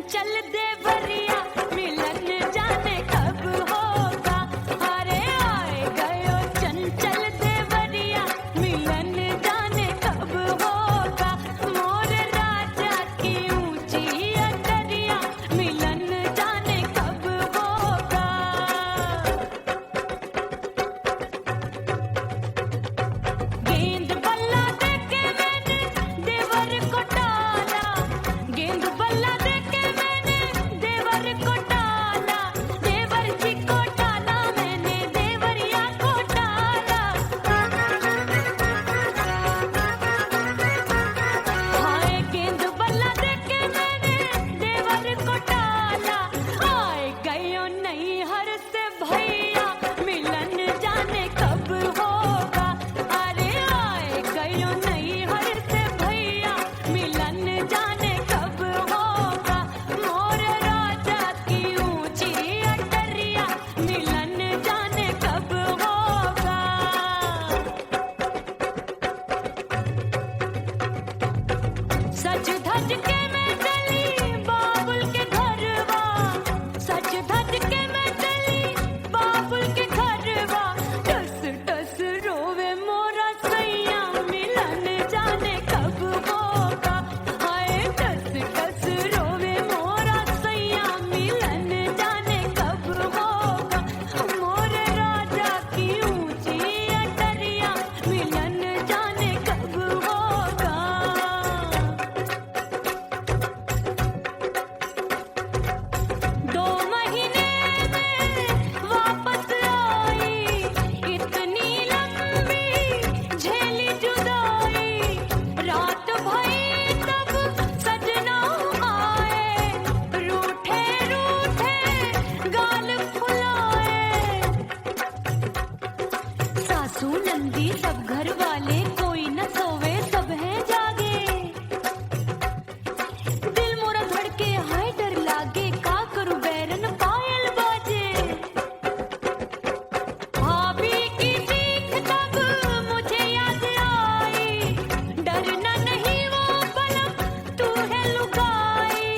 चंचल देवरिया मिलन जाने कब होगा। अरे आए गयो चंचल देवरिया मिलन जाने कब होगा। मोर राजा की ऊंची अटरिया मिलन जाने कब होगा। गेंद बल्ला देके मैंने देवर को टाला, गेंद बल्ला देके मैंने देवर को टाला, देवर जी को टाला मैंने देवरिया को टाला। हाय गेंद बल्ला देके मैंने देवर को टाला। आए गयो नैहर से भैया मिलन जाने कब होगा। अरे आए गयो नैहर से भैया मिलन जाने कब होगा। मोर राजा की ऊंची अटरिया मिलन जाने कब होगा। सज धज के मैं चली बाबुल के घरवा, सज धज के मैं चली बाबुल के घरवा। टस टस रोवे मोरा सैया मिलन जाने कब होगा। हाय टस टस रोवे मोरा सैया मिलन जाने कब होगा। मोर राजा की ऊंची अटरिया मिलन जाने कब होगा। 2 महीने में वापस आई, इतनी लंबी झेली जुदाई। रात भई तब सजना आए, रूठे रूठे गाल फुलाए। सासू नंदी सब घर वाले कोई न सोवे सब है जागे। दिल मोरा धड़के हाय डर लागे, का करूं बैरन पायल बाजे। भाभी की सीख तब मुझे याद आई, डरना नहीं वो बलम तू है लुगाई।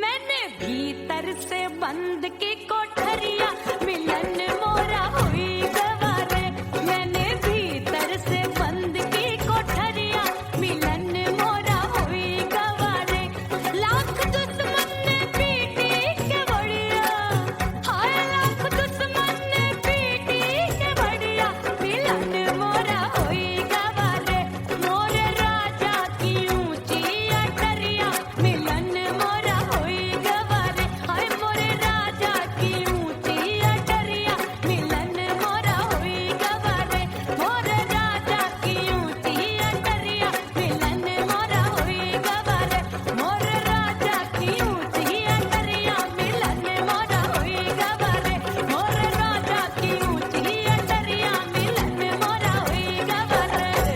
मैंने भीतर से बंद की कोठरिया मिलन मोरा हुई गवारे। मैंने भीतर से बंद की कोठरिया मिलन मोरा हुई गवारे। लाख दुश्मन ने पीटी के बढ़िया, हाय लाख दुश्मन ने पीटी के बढ़िया। मिलन मोरा हुई गवारे। मोर राजा की ऊंची अटरिया मिलन मोरा हुई गवारे। हाय मोर राजा की ऊंची अटरिया मिलन मोरा हुई गवारे। मोर राजा की ऊंची अटरिया मिलन मोरा हुई गवारे। मोर राजा की ऊंची अटरिया मिलन मोरा हुई गवारे। मोर राजा की ऊंची अटरिया मिलन मोरा हुई गवारे।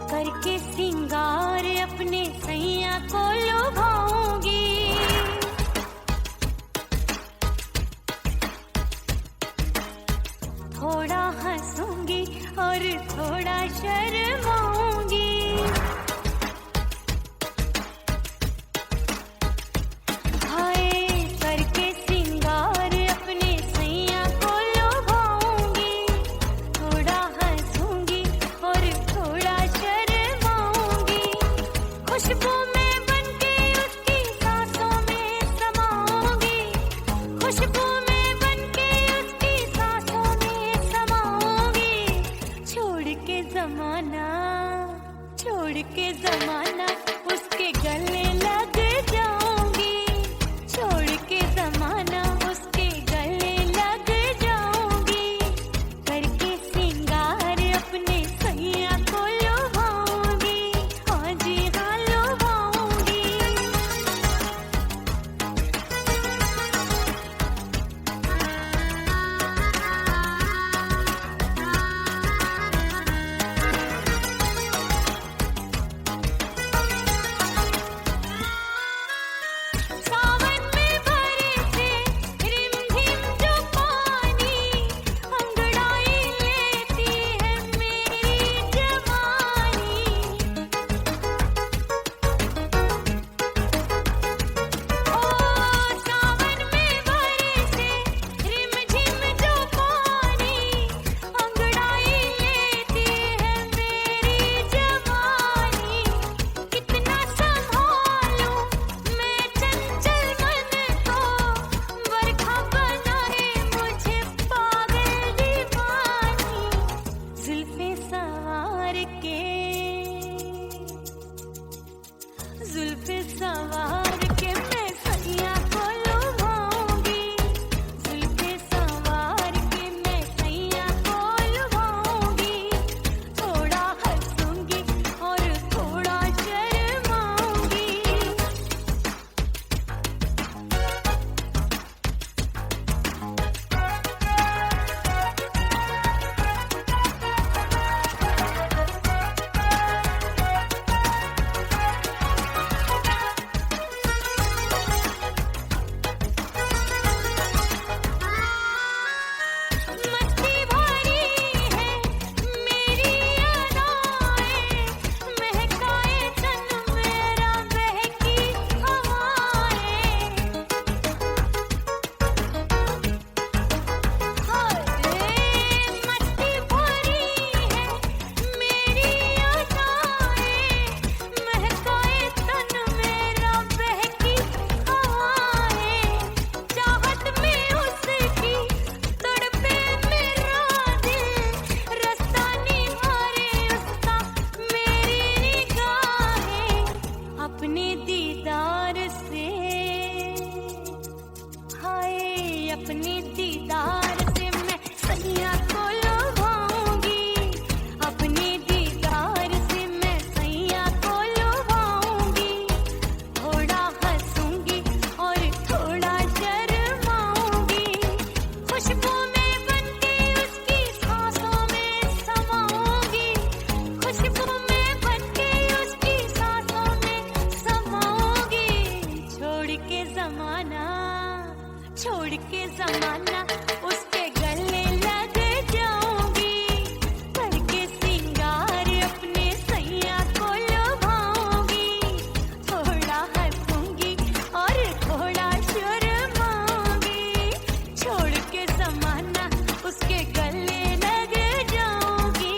करके सिंगार अपने सैया को लुभाऊंगी। थोड़ा हंसूंगी और थोड़ा शर्माऊंगी। हाय करके सिंगार अपने सैया को लुभाऊंगी। थोड़ा हंसूंगी और थोड़ा शर्माऊंगी। खुशबू में बनके उसकी सांसों में समाऊंगी। खुशबू में बनके उसकी सांसों में समाऊंगी। छोड़ के ज़माना अपने दीदार से मैं सैया को लुभाऊंगी, अपने दीदार से मैं सैया को लुभाऊंगी। थोड़ा हंसूंगी और थोड़ा शर्माऊंगी, खुशबू में बनके उसकी सांसों में समाऊंगी, खुशबू में बनके उसकी सांसों में समाऊंगी। छोड़ के जमाना उसके गले लग जाऊंगी, करके सिंगार अपने सैया को लुभाऊंगी। थोड़ा हंसूंगी और थोड़ा शर्माऊंगी, छोड़ के जमाना उसके गले लग जाऊंगी।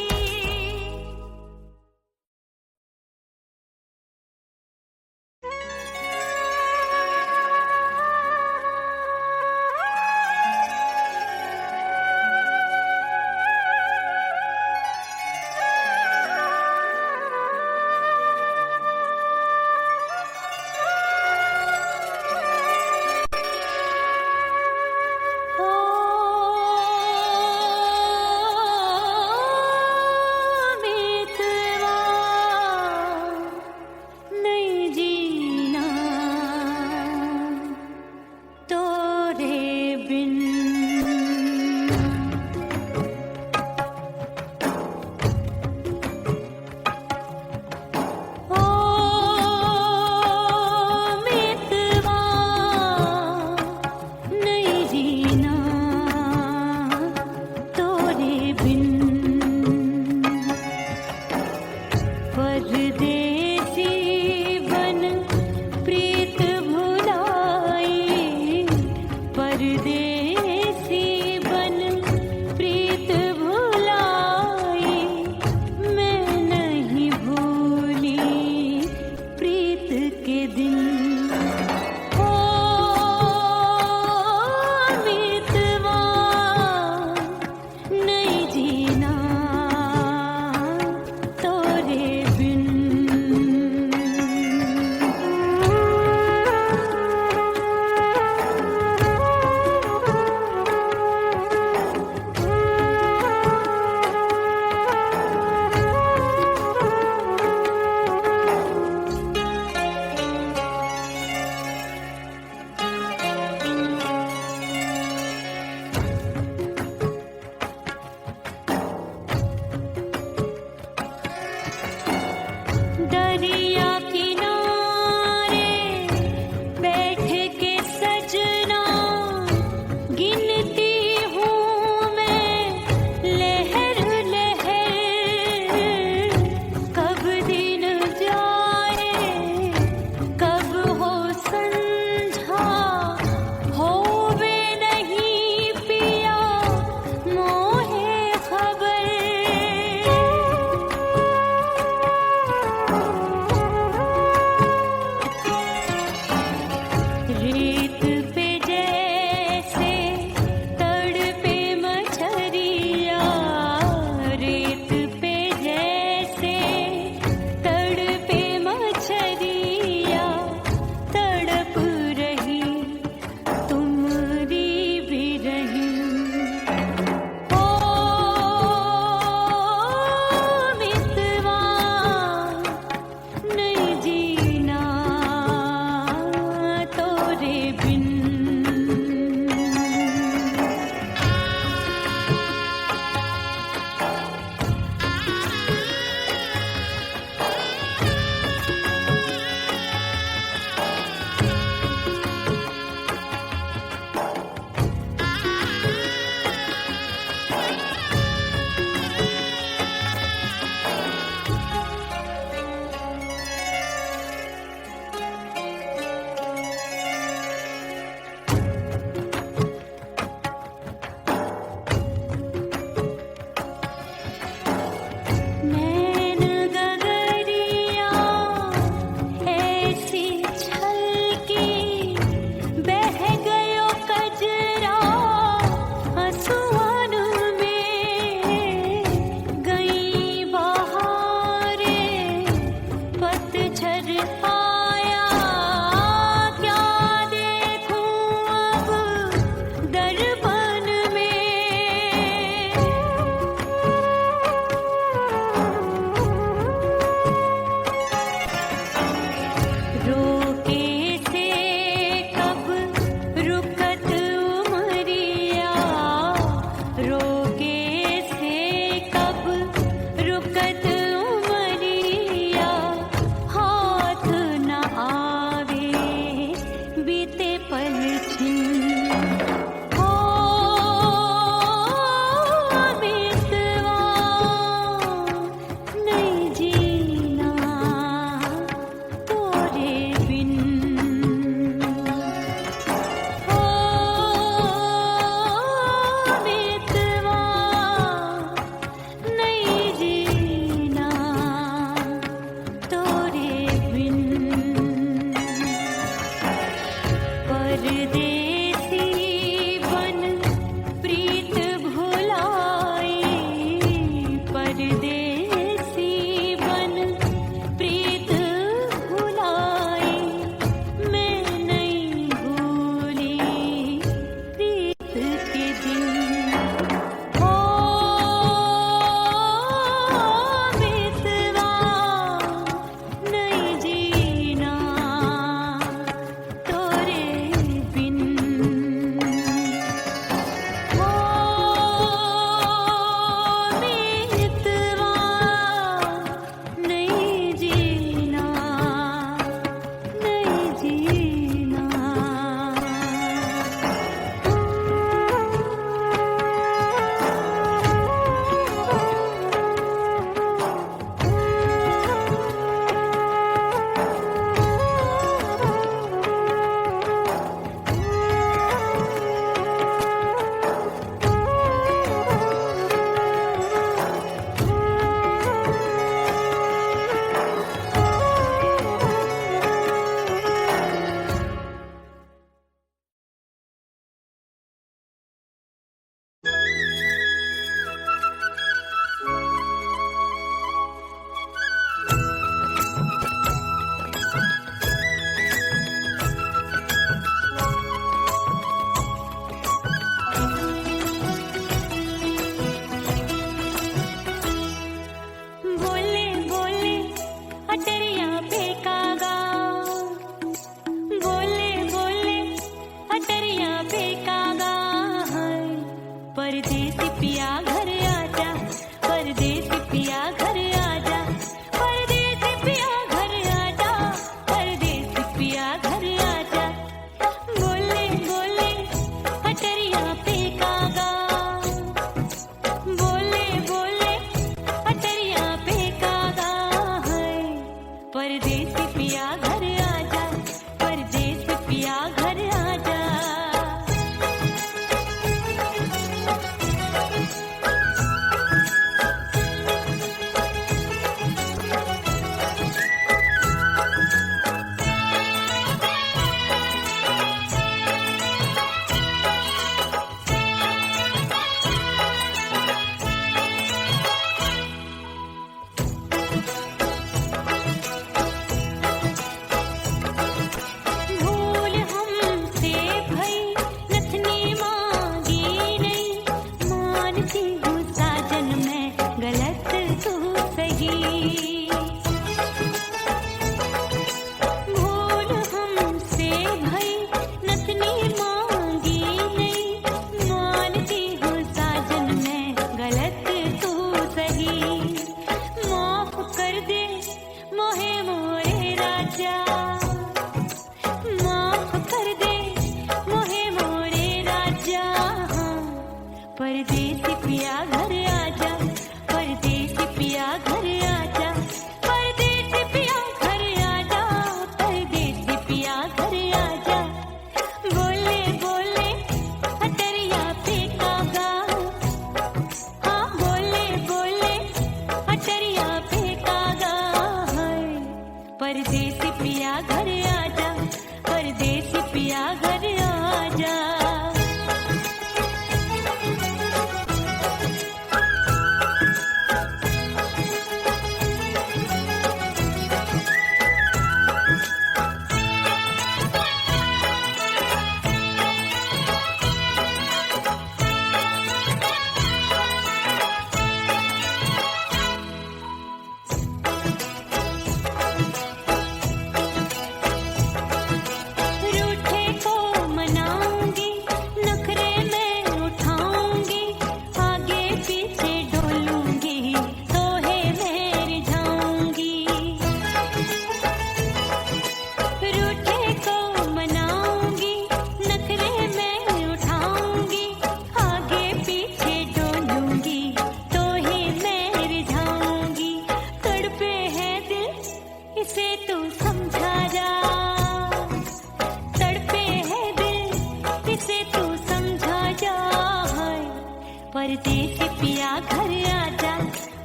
परदेसी पिया घर आजा,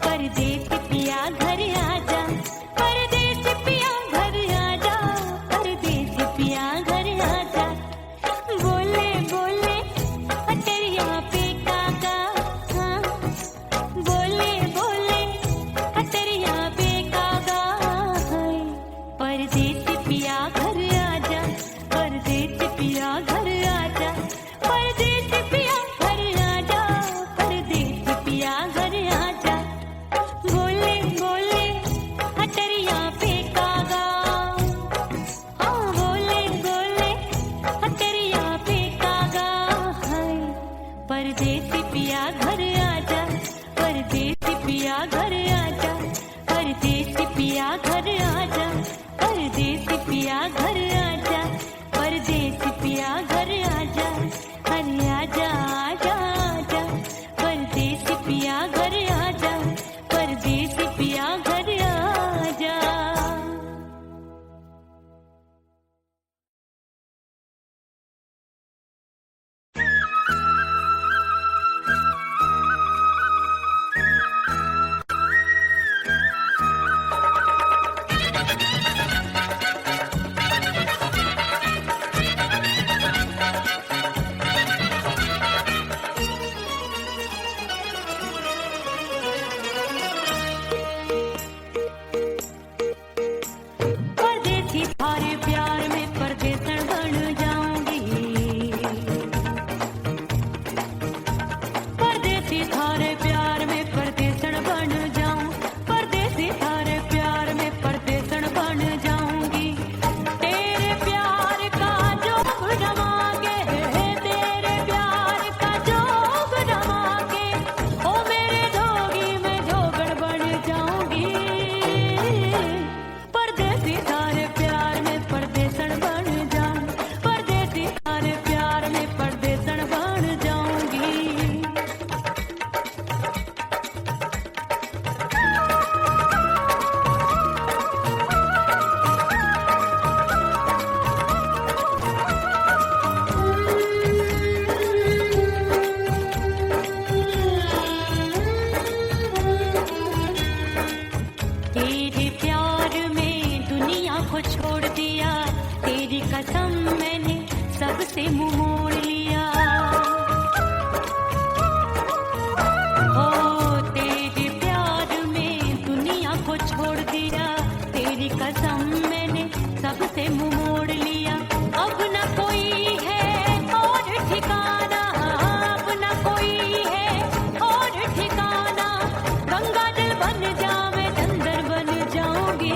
परदेसी पिया घर आजा, परदेसी पिया घर आजा, परदेसी पिया घर आजा। बोले बोले अटरिया पे काका, हाँ बोले बोले अटरिया पे काका, परदेसी पिया घर आजा, परदेसी पिया घर आजा, परदेसी पिया घर आजा, परदेसी पिया घर आजा। बोले बोले अटरिया पे कागा, हाँ बोले बोले अटरिया पे कागा, है परदेसी पिया घर आजा, परदेसी पिया घर आजा, परदेसी पिया घर आजा, परदेसी पिया घर आजा, परदेसी पिया घर आजा, अरे आजा आजा आजा, परदेसी पिया घर आजा, परदेसी पिया घर आजा। परदेसी थारे प्यार में परदेसन बन जाऊंगी, परदेसी थारे प्यार में परदेसन बन जाऊं, परदेसी थारे प्यार में परदेसन बन जाऊंगी। तेरे प्यार का जोग जमा के, तेरे प्यार का जोग जमा के, ओ मेरे जोगी मैं जोगण बन जाऊंगी। परदेसी थारे प्यार में परदेसन बन जाऊं, परदेसी थारे प्यार में परदेसन बन जाऊंगी। तेरे प्यार में दुनिया को छोड़ दिया, तेरी कसम मैंने सबसे मुंह मोड़ लिया। हो तेरे प्यार में दुनिया को छोड़ दिया, तेरी कसम मैंने सबसे मुंह मोड़ लिया। अब न कोई है और ठिकाना, अब न कोई है और ठिकाना, गंगा जल बन जावे चंदर बन जाऊंगी।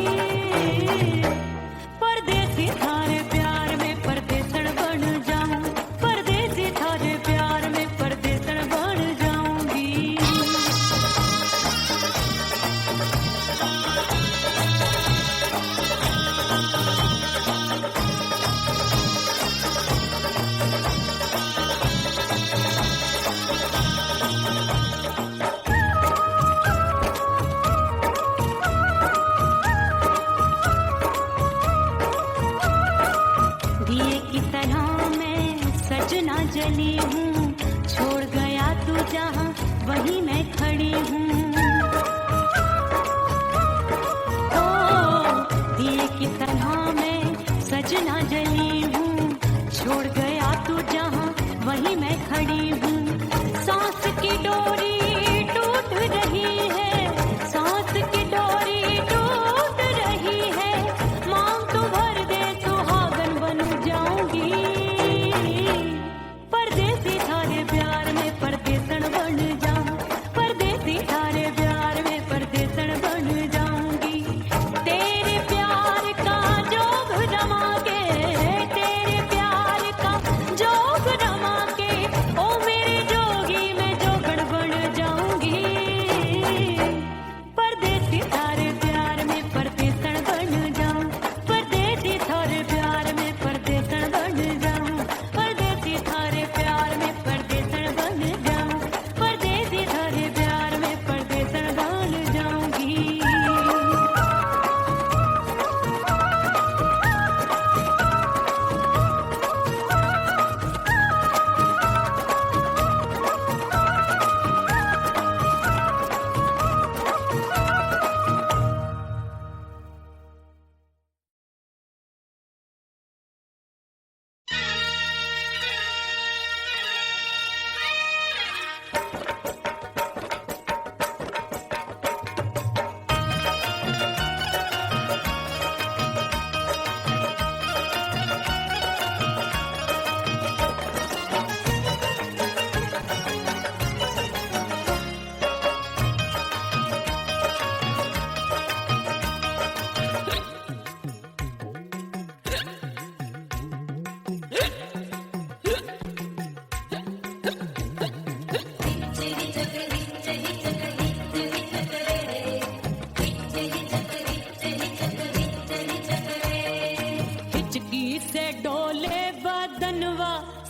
परदेसी थारे प्यार में परदेसन बन जाऊं, परदेसी थारे प्यार में परदेसन बन जाऊंगी। दिए की तरह मैं सजना जली हूँ, छोड़ गया तू जहाँ वहीं मैं खड़ी हूँ। ओ दिए की तरह मैं सजना जली हूँ, छोड़ गया तू जहाँ वहीं मैं खड़ी हूँ। सांस की डोरी टूट रही है, सांस की डोरी टूट रही है, मांग तू भर दे सुहागन बन जाऊंगी। परदेसी थारे प्यार में परदेसन बन जाऊं, परदेसी थारे प्यार में परदेसन बन जाऊंगी। तेरे प्यार का जोग जमा के, तेरे प्यार का जोग जमा के, ओ मेरे जोगी मैं जोगण बन जाऊंगी।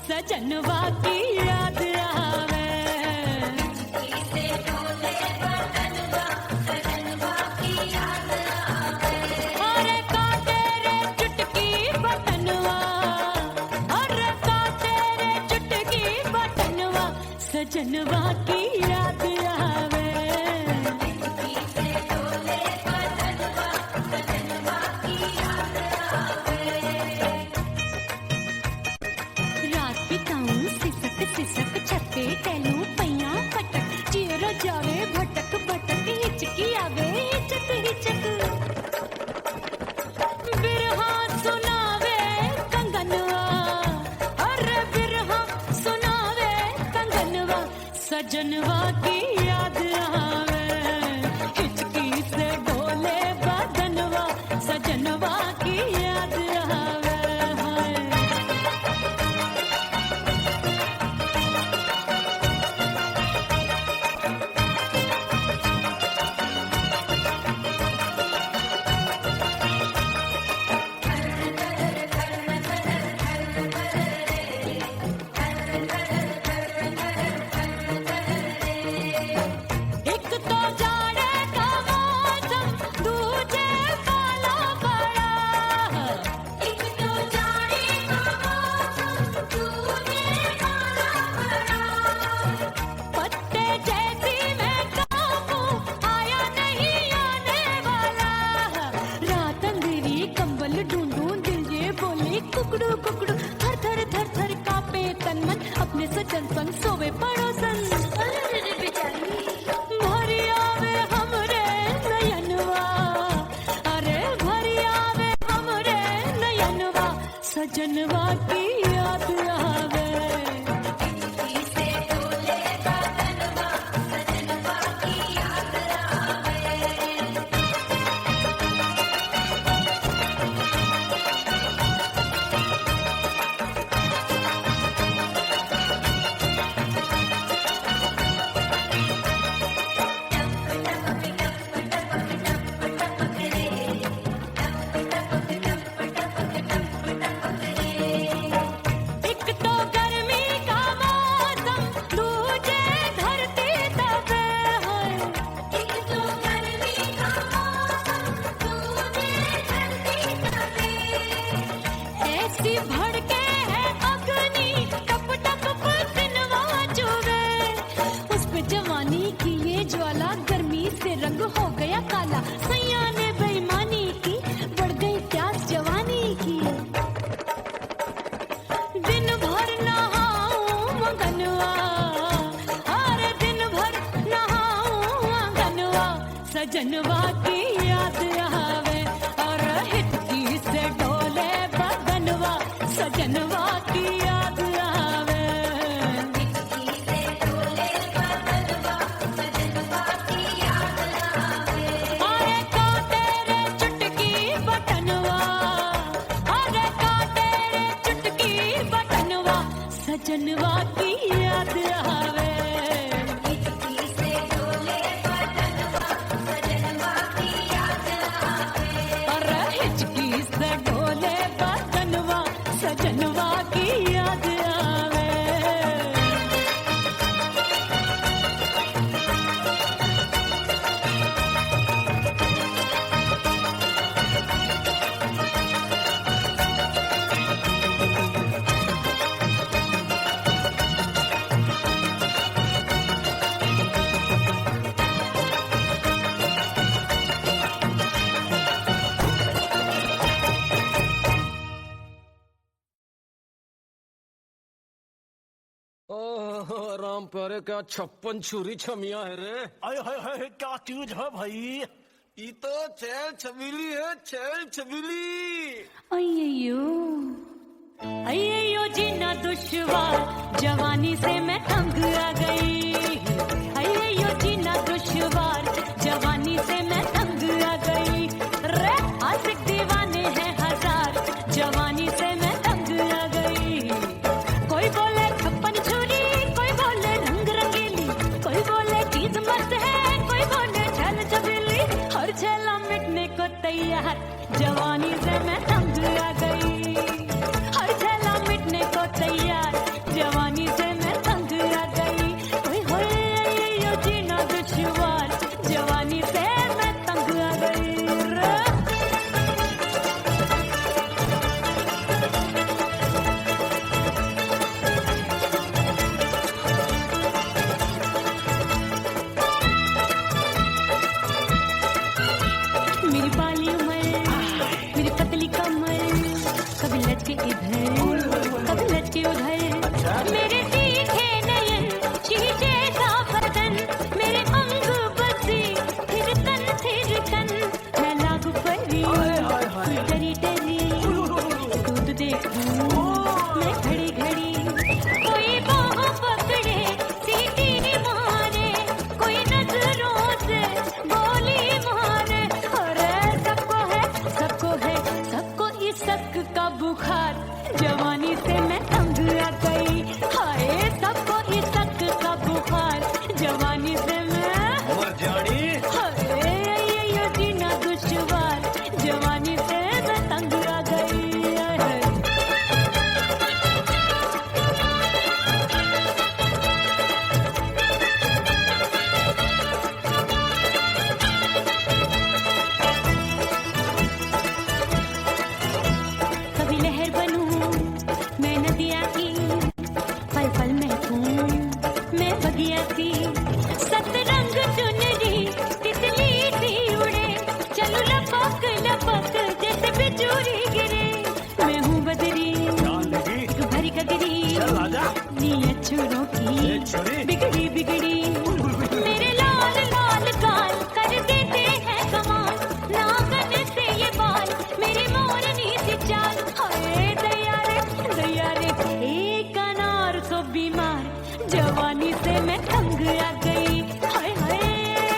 सजनवा की याद आवे। अरे काटे रे चुटकी बटनवा, अरे काटे रे चुटकी बटनवा, सजनवा की याद आवे। रात बिताऊं सिसक सिसक छते टैलू पैया पटक, चियरा जावे भटक भटक, हिचकी आवे हिचक हिचक। बिरहा सुनावे कंगनवा, अरे बिरहा सुनावे कंगनवा, सजनवा की याद आवे। हिचकी से डोले बदनवा, सजनवा की याद आवे। एक तो जाड़े का मौसम, दूजे काला पड़ा। एक तो जाड़े का मौसम, दूजे काला पड़ा। पत्ते जैसी मैं कांपू, आया नहीं आने वाला। रात अंधेरी कंबल ढूंढूं, दिल ये बोले कुकड़ू कुकड़ू। थर थर थर थर कांपे तन मन, अपने सजन संग सोवे पड़ोसन। भरी आवे हमरे नयनवा, अरे भरी आवे हमरे नयनवा, सजनवा की याद आवे। एक तो गर्मी का मौसम, दूजे धरती तपे है। एक तो गर्मी का मौसम, दूजे धरती तपे। ऐसी भड़के है अग्नि, टप टप पसीनवा चुभे। उस पे जवानी की ये ज्वाला, गर्मी से रंग हो गया काला। सैया ने बेईमानी की, बढ़ गई प्यास जवानी की। दिन भर नहाऊं मंगनवा, अरे दिन भर नहाऊं मंगनवा, सजनवा की याद आवे। और हिचकी से डोले बदनवा, सजनवा की याद आवे। अरे काटे रे चुटकी बटनवा, अरे काटे रे चुटकी बटनवा, सजनवा की याद आवे। अरे हिचकी से डोले बदनवा, सजनवा की याद आवे। ओह राम प्यारे, क्या 56 छुरी छमिया है रे। अरे हाय हाय क्या चीज है भाई। ये तो छैल छबीली है, छैल छबीली। अय्यो अय्यो जीना दुश्वार, जवानी से मैं तंग आ गई। अय्यो जीना दुश्वार, जवानी से मैं तंग आ गई। रे आशिक दीवाने हैं हजार, जवानी से मैं तंग आ गई। कोई बोले 56 छुरी, कोई बोले रंग रंगीली, कोई बोले चीज मस्त है, कोई बोले छैल छबीली। हर छैला मिटने को तैयार, जवानी से मैं तंग आ गई। हर छैला मिटने को तैयार, चल आजा नी अछूरों ए, की छोरी। बिगड़ी बिगड़ी मेरे लाल लाल गाल कर देते हैं कमाल नागन से ये बाल मेरी मोरनी सी चाल हाय दया रे एक अनार को बीमार जवानी से मैं तंग आ गई हाय हाय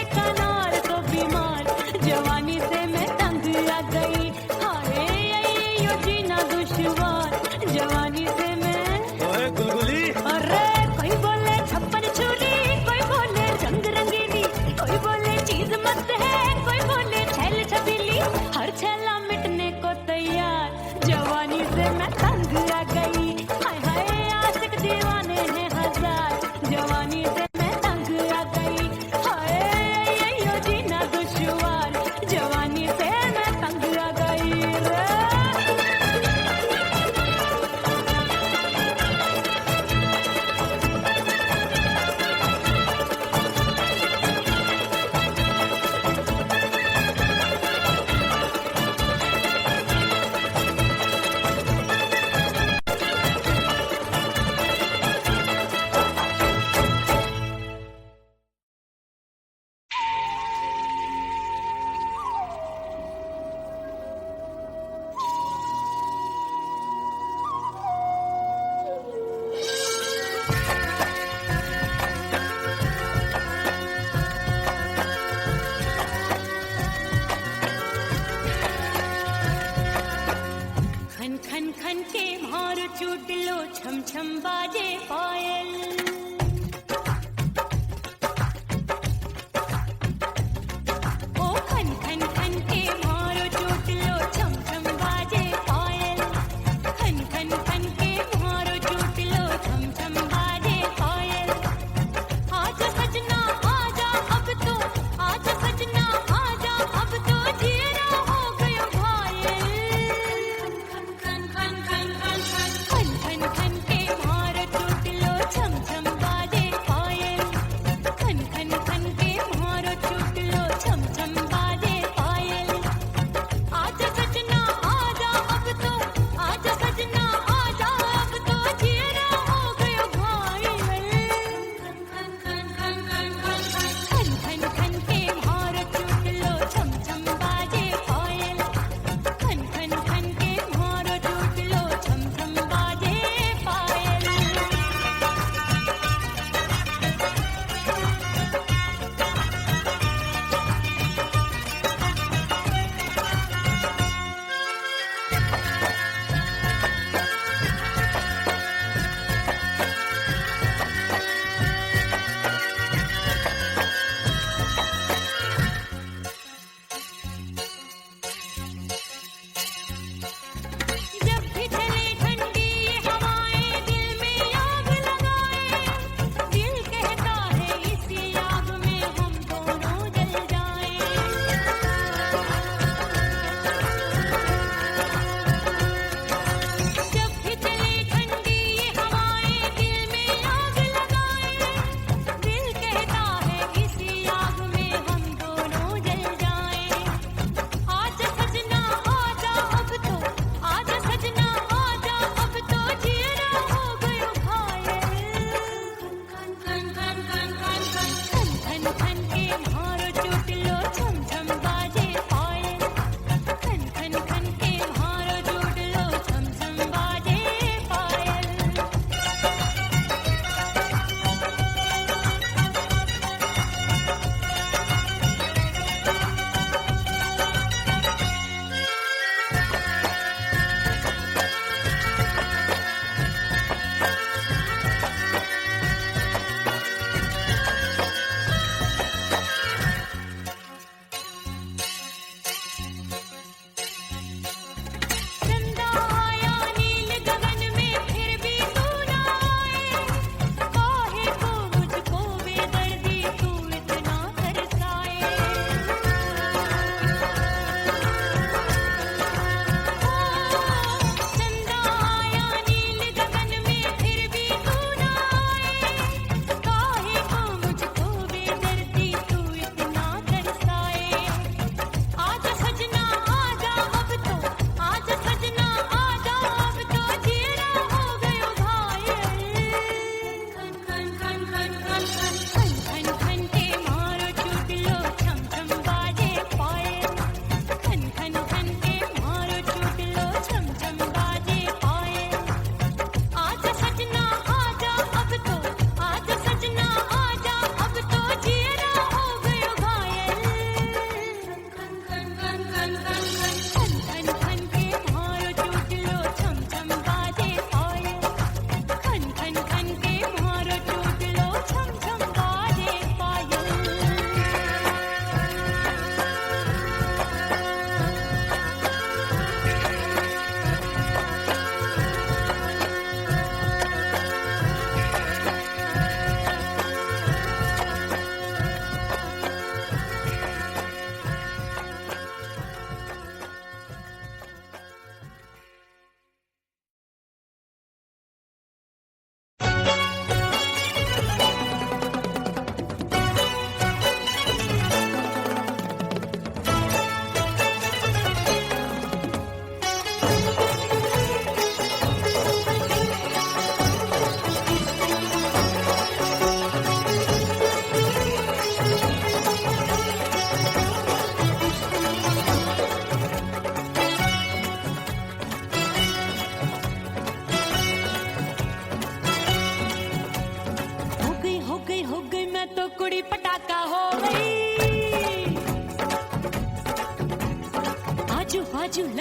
एक अनार को बीमार जवानी से मैं तंग आ गई हाय यो जीना दुश्वार जवानी से मैं ओए गुलगुली अरे कोई बोले छप्पन छुरी कोई बोले रंग रंगीली कोई बोले चीज मस्त है कोई बोले छैल छबीली हर छैला मिटने को तैयार जवानी से मैं तंग आ गई हाय हाय आशिक दीवाने हैं हजार जवानी से मैं तंग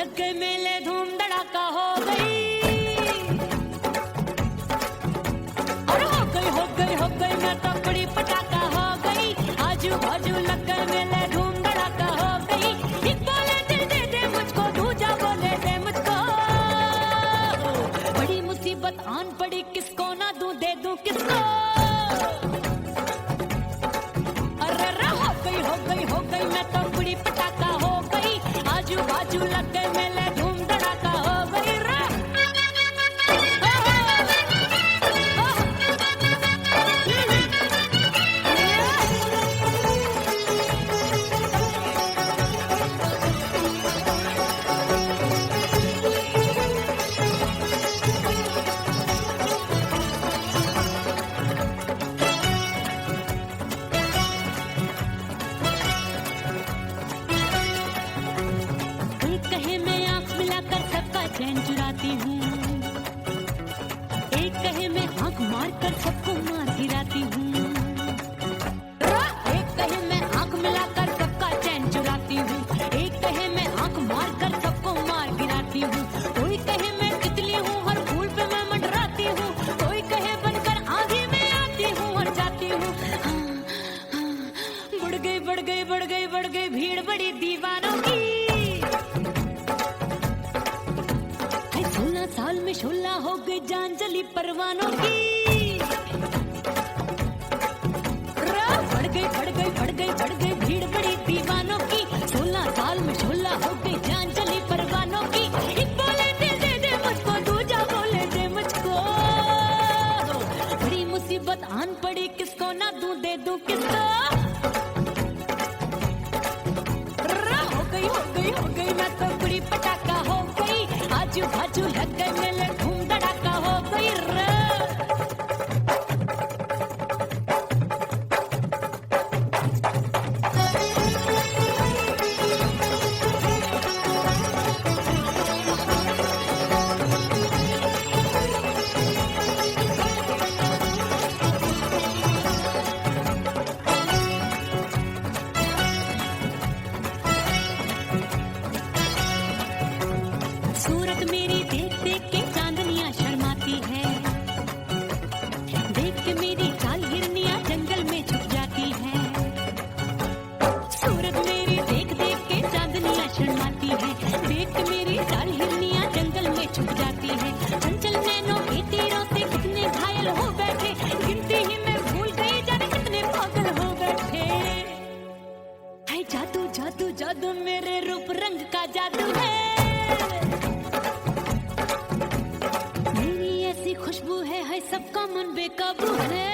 लग गए मेले धूम धड़ाका हो गई। और हो गई मैं तो बड़ी पटाखा हो गई। आजू बाजू लग गए मेले धूम धड़ाका हो गई। एक बोले दिल दे दे मुझको, दूजा बोले दे मुझको। बड़ी मुसीबत आन पड़ी, किसको ना दूं दे दूं किसको। अरे हो गई मैं तो बड़ी पटाखा हो गई। आजू बाजू लग गए मेले धूम धड़ाका हो गई रे। चैन चुराती हूँ, एक कहे मैं आंख मार कर सबको मार गिराती हूँ। एक कहे मैं आंख मिलाकर सबका चैन चुराती हूँ, एक कहे मैं आंख मार कर सबको मार गिराती हूँ। कोई कहे मैं तितली हूँ, हर फूल पे मैं मंडराती हूँ। कोई कहे बनकर आंधी में आती हूँ और जाती हूँ। बढ़ गई भीड़ बड़ी दीवानों की। 16 साल में शोला हो गई जान जली परवानों की। बढ़ गई भीड़ बड़ी दीवानों की। 16 साल में शोला हो गई जान जली परवानों की। एक बोले दिल दे दे मुझको, दूजा बोले दे मुझको। बड़ी मुसीबत आन पड़ी, किसको ना दूं दे दूं किसको। हो गई मैं तो बड़ी पटाखा हो गई। आजू बाजू लग गए मेले धूम धड़ाका हो गई रे। सूरत मेरी देख देख के चांदनियां शर्माती है। देख के मेरी चाल हिरनियां जंगल में छुप जाती है। सूरत मेरी देख देख के चांदनियां शर्माती है। देख के मेरी चाल हिरनियां जंगल में छुप जाती है। चंचल नैनों के तीरों से कितने घायल हो बैठे, गिनती ही मैं भूल गई जाने कितने पागल हो बैठे। है जादू जादू जादू मेरे रूप रंग का जादू है। खुशबू है सबका मन बेकाबू है।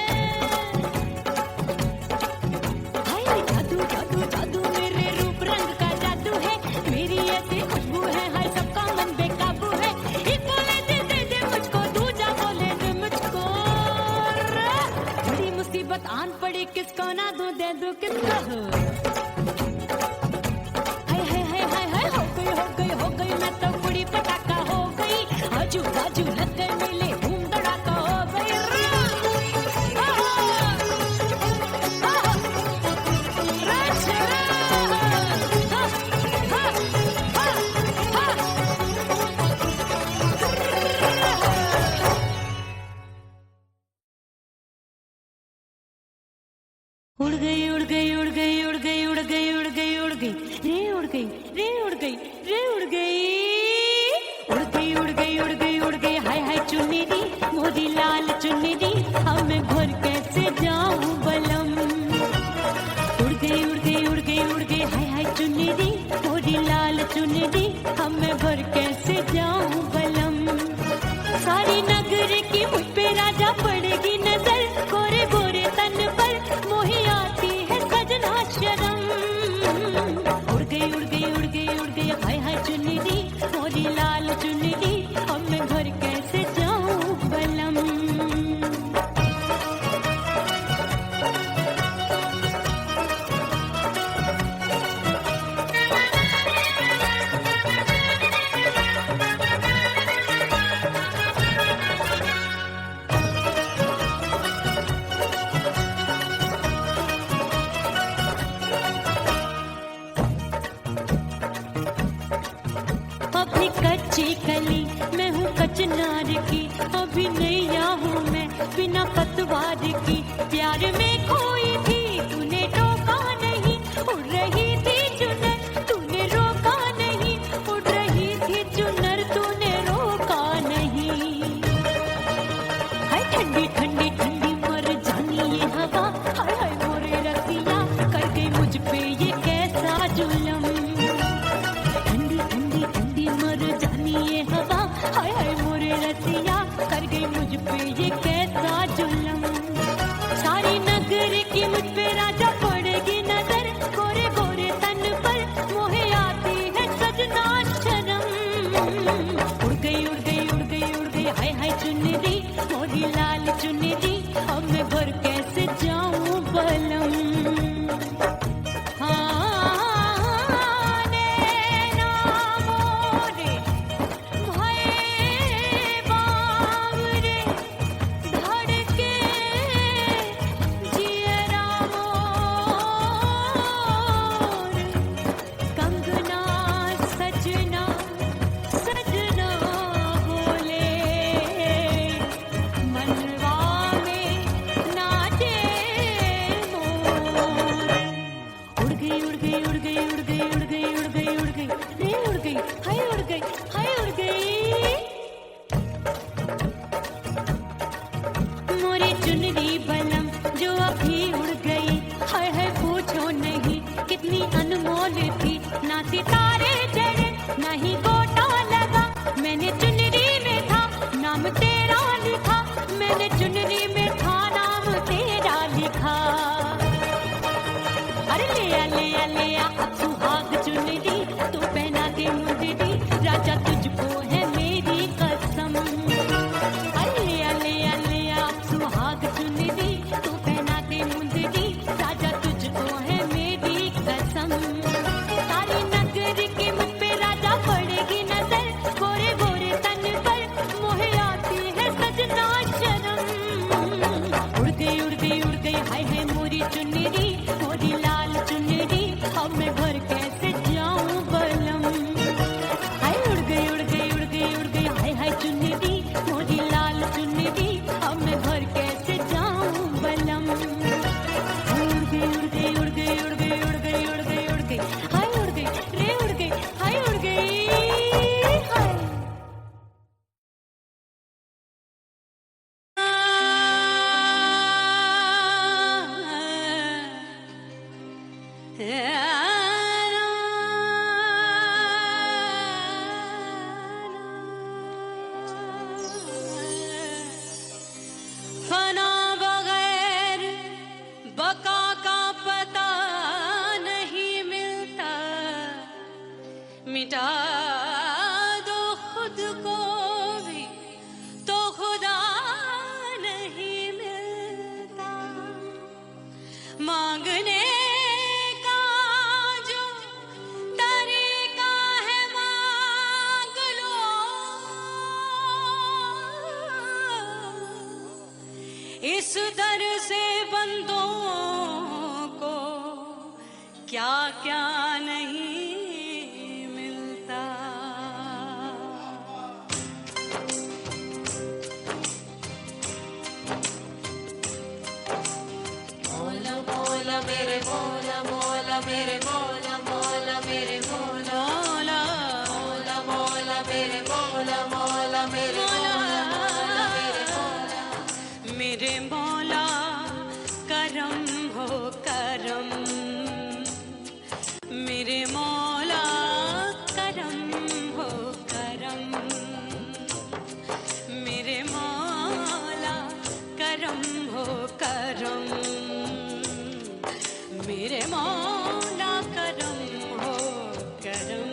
हाय जादू जादू जादू मेरे रूप रंग का जादू है। मेरी ऐसी खुशबू है हाय सबका मन बेकाबू है। एक बोले दिल दे दे मुझको, दूजा बोले दे मुझको। बड़ी मुसीबत आन पड़ी, किसको ना दूं दे दूं किसको। हो गई मैं तो बड़ी पटाखा हो गई। आजू बाजू लग गए मेले धूम धड़ाका हो गई। उड़ गई उड़ गई उड़ गई उड़ गई उड़ गई उड़ गई उड़ गई रे उड़ गई रे उड़ गई रे उड़ गई उड़ गई उड़ गई उड़ गई उड़ गई। हाय हाय चुन्नी दी मोदी लाल चुन्नी दी, अब मैं घर कैसे जाऊं बलम। उड़ गई उड़ गई उड़ गई उड़ गई हाय हाय चुन्नी दी मोदी लाल चुन्नी दी, अब मैं घर कैसे जाऊं बलम। सारी नगर की मुझ पे राजा पड़ेगी नजर, गोरे गोरे तन पर मोही आती है कच्ची कली मैं हूँ कचनार की, अभी नैया हूँ मैं बिना पतवार की। प्यार में खोई थी तूने टोका नहीं, उड़ रही थी चुनर तूने रोका नहीं, उड़ रही थी चुनर तूने रोका नहीं। हाय ठंडी ठंडी ठंडी मर जानी ये हवा, हाय हाय मोरे रसिया कर गई मुझ पे ये कैसा जुल्म। ठंडी ठंडी ठंडी मर जानी ये हवा, हाय हाय मोरे रसिया कर गई मुझ पे ये कैसा जुल्म। सारी नगर की मुझ पे राजा पड़ेगी नजर, गोरे गोरे तन पर मोहे आती है सजना शर्म। उड़ गई उड़ गई उड़ गई उड़ गई हाय हाय चुनरी मोरी लाल चुनरी, अब मैं घर कैसे जाऊं बलम। हाँ नैना मोरे भये बावरे, धड़के जियरा मोर, कंगना सजना सजना बोले, मनवा में नाचे मोर। उड़ गई उड़ गई उड़ गई उड़ गई उड़ गई उड़ गई उड़ गई रे उड़ गई हाय उड़ गई हाय उड़ गई। मोरी चुनरी बलम जो अभी उड़ गई, हाय हाय पूछो नहीं कितनी अनमोल थी। ना सितारे जड़े ना ही गोटा लगा, मैंने चुनरी में था नाम तेरा लिखा, मैंने चुनरी में था नाम तेरा लिखा। अरे ले आ ले आ ले आ अब सुहाग चुनरी, तू पहना के मुंदरी राजा तुझको है मेरी कसम। अरे ले आ ले आ ले आ अब सुहाग चुनरी, तू पहना के मुंदरी राजा तुझको है मेरी कसम। सारी नगर की मुझ पे राजा पड़ेगी नजर, गोरे गोरे तन पर मोहे आती है सजना शर्म। उड़ गई उड़ गई उड़ गई हाय हाय मोरी चुनरी मोरी लाल चुनरी, अब मैं घर कैसे जाऊं बलम। हाय उड़ गई उड़ गई उड़ गई उड़ गई हाय हाय चुनरी मोरी लाल चुनरी, अब मैं घर कैसे जाऊं बलम। उड़ गई उड़ गई उड़ गई उड़ गई उड़ गई उड़ गई उड़ गई हाय उड़ गई रे उड़ गई हाय उड़ गई हाय। फना बगैर बका का पता नहीं मिलता, मिटा दो खुद को भी तो खुदा नहीं मिलता। मांगने का जो तरीका है मांग लो, इस दर से बंदों को क्या क्या नहीं मिलता। मौला मौला मेरे मौला मौला मेरे मौला मौला मेरे मौला मौला मौला मेरे मौला मौला मेरे मौला मेरे मौला मेरे मौला करम हो करम, मेरे मौला करम हो करम, मेरे मौला करम हो करम, मेरे मौला करम हो करम।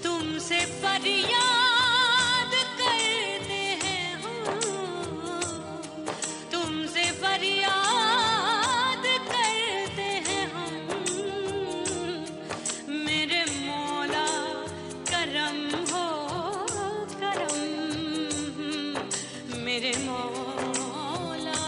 तुमसे फरियाद करते हैं हम, तुमसे फरियाद करते हैं हम, मेरे मौला करम हो करम, मेरे मौला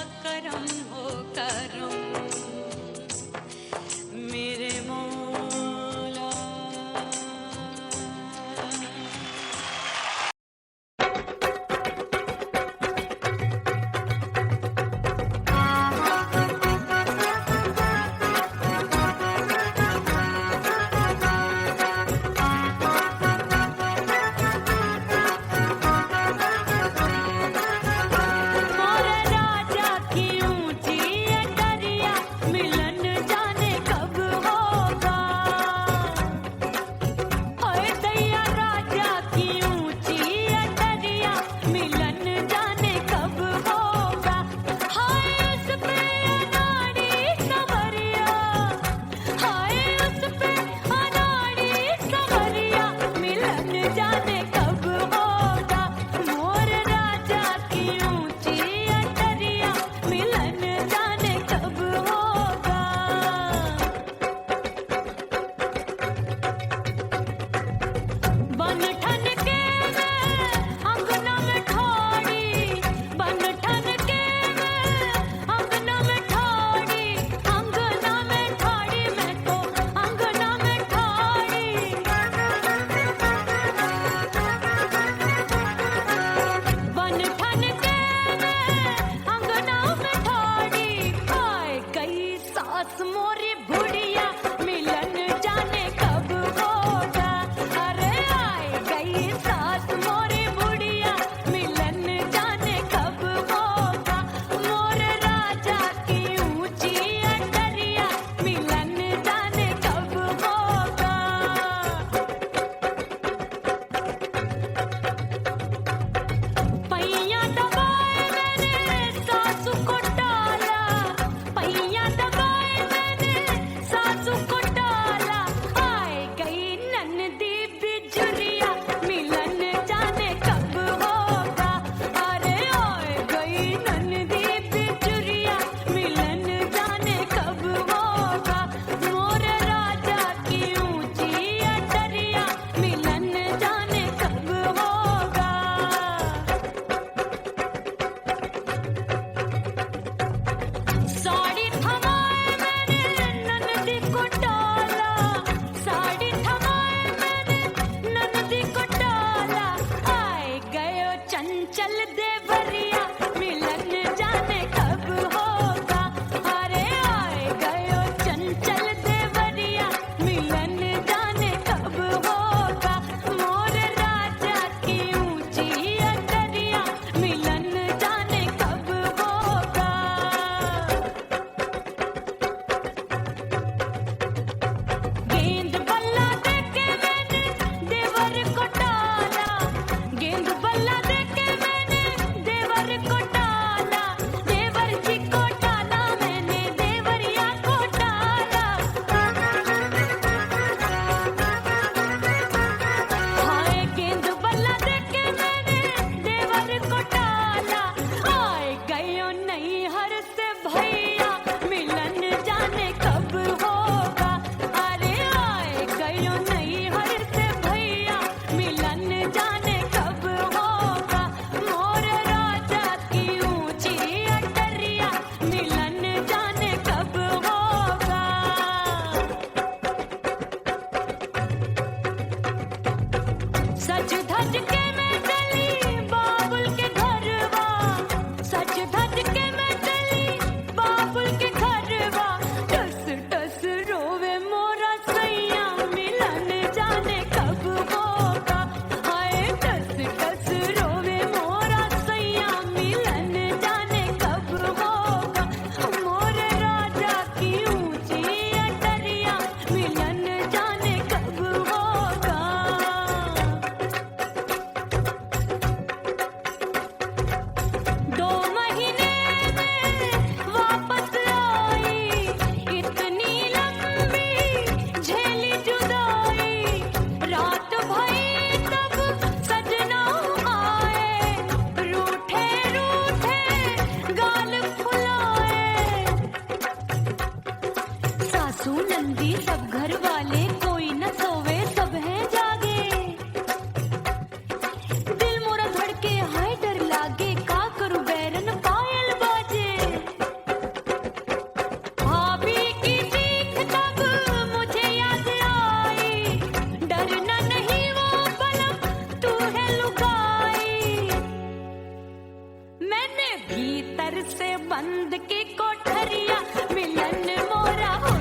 भीतर से बंद की कोठरिया मिलन मोरा हुई